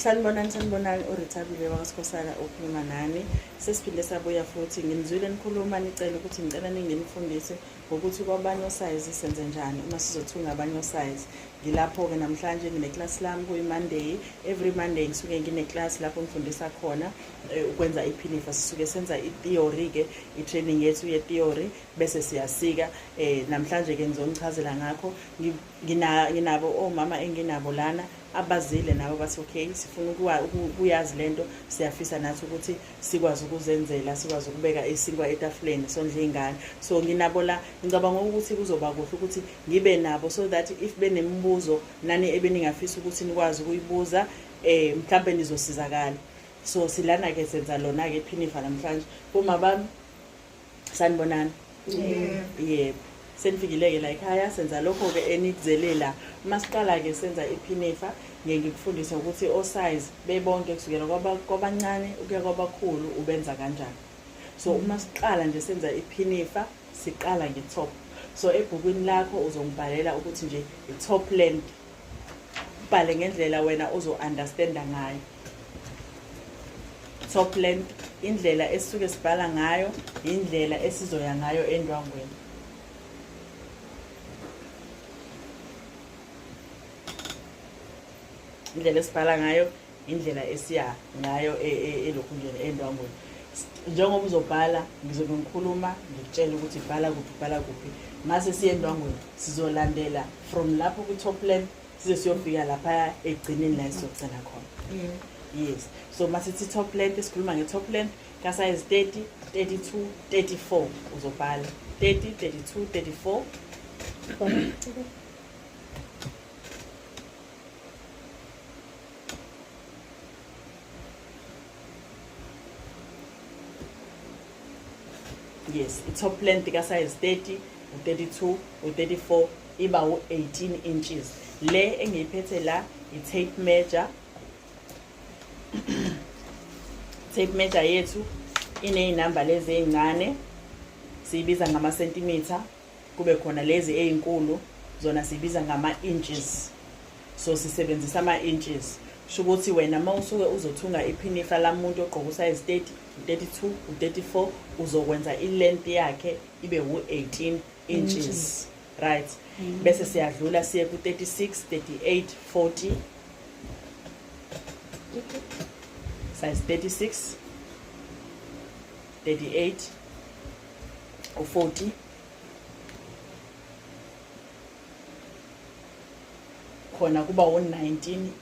Sanibonani uRithabile wakwaSikhosana ukhuluma nani. Sesiphinde sabuya futhi nginizwile nikhuluma nicela ukuthi ngicela ningenifundise ngokuthi kwabanye osize senze njani uma sizothunga abanye osize. Ngilapho ke namhlanje ngine class lami kuyiMonday. Every Monday ngisuke ngine class lapho ngifundisa khona ukwenza iphinifa. Sisuke senza itheory ke itraining yethu ye theory bese siyasika. Namhlanje ke ngizonichazela ngakho nginabo omama enginabo lana abazile nabo bathi okay sifuna ukuyazi lento siyafisa nathi ukuthi sikwazi ukuzenzela sikwazi ukubeka isinkwa etafuleni sondla ingane. So nginabo la ngicabanga ukuthi kuzoba kuhle ukuthi ngibe nabo so that if benemibuzo nani ebeningafisa ukuthi nikwazi ukuyibuza mhlambe nizosizakala. So silana ke senza lona ke iphinifa namhlanje uma bami sanibonani. Yebo senifikile la ekhaya senza lokho ke enikuzelela. Masiqala ke senza iphinifa ngikufundisa ukuthi osize bebonke kusukela kwabancane ukuya kwabakhulu ubenza kanjani. So uma siqala nje senza iphinifa siqala nge-top. So ebhukwini lakho uzongibhalela ukuthi nje i-top length ubhale ngendlela wena uzo-understanda ngayo. Top length indlela esisuke sibhala ngayo indlela esizoya ngayo endwangweni. Indlela esibhala ngayo indlela esiya ngayo elokhu nje endwangweni. Njengoba uzobhala ngizobe ngikhuluma ngikutshela ukuthi bhala kuphi mase siye endwangweni sizolandela from lapho ku-top length size siyofika lapha egcineni la sizokusena khona. Yes, so mase sithi top length sikhuluma nge-top length ka size 30 32 34 uzobhala 30 32 34. Yes, i-top length ka size 30 u32 u34 iba u18 inches. Le engiyiphethe la i-tape measure. Tape measure yethu ineyinamba lezi ezincane siyibiza ngama centimeter kube khona lezi ezinkulu zona sibiza ngama inches. So sisebenzisa ama inches. Shukuthi wena mawusuke uzothunga iphinifa lamuntu ogqoka size 30 32 u34 uzokwenza i-length yakhe ibe u18 inches. Right. Bese siyadlula siye ku 36 38 40 size 36 38 u40 khona kuba u19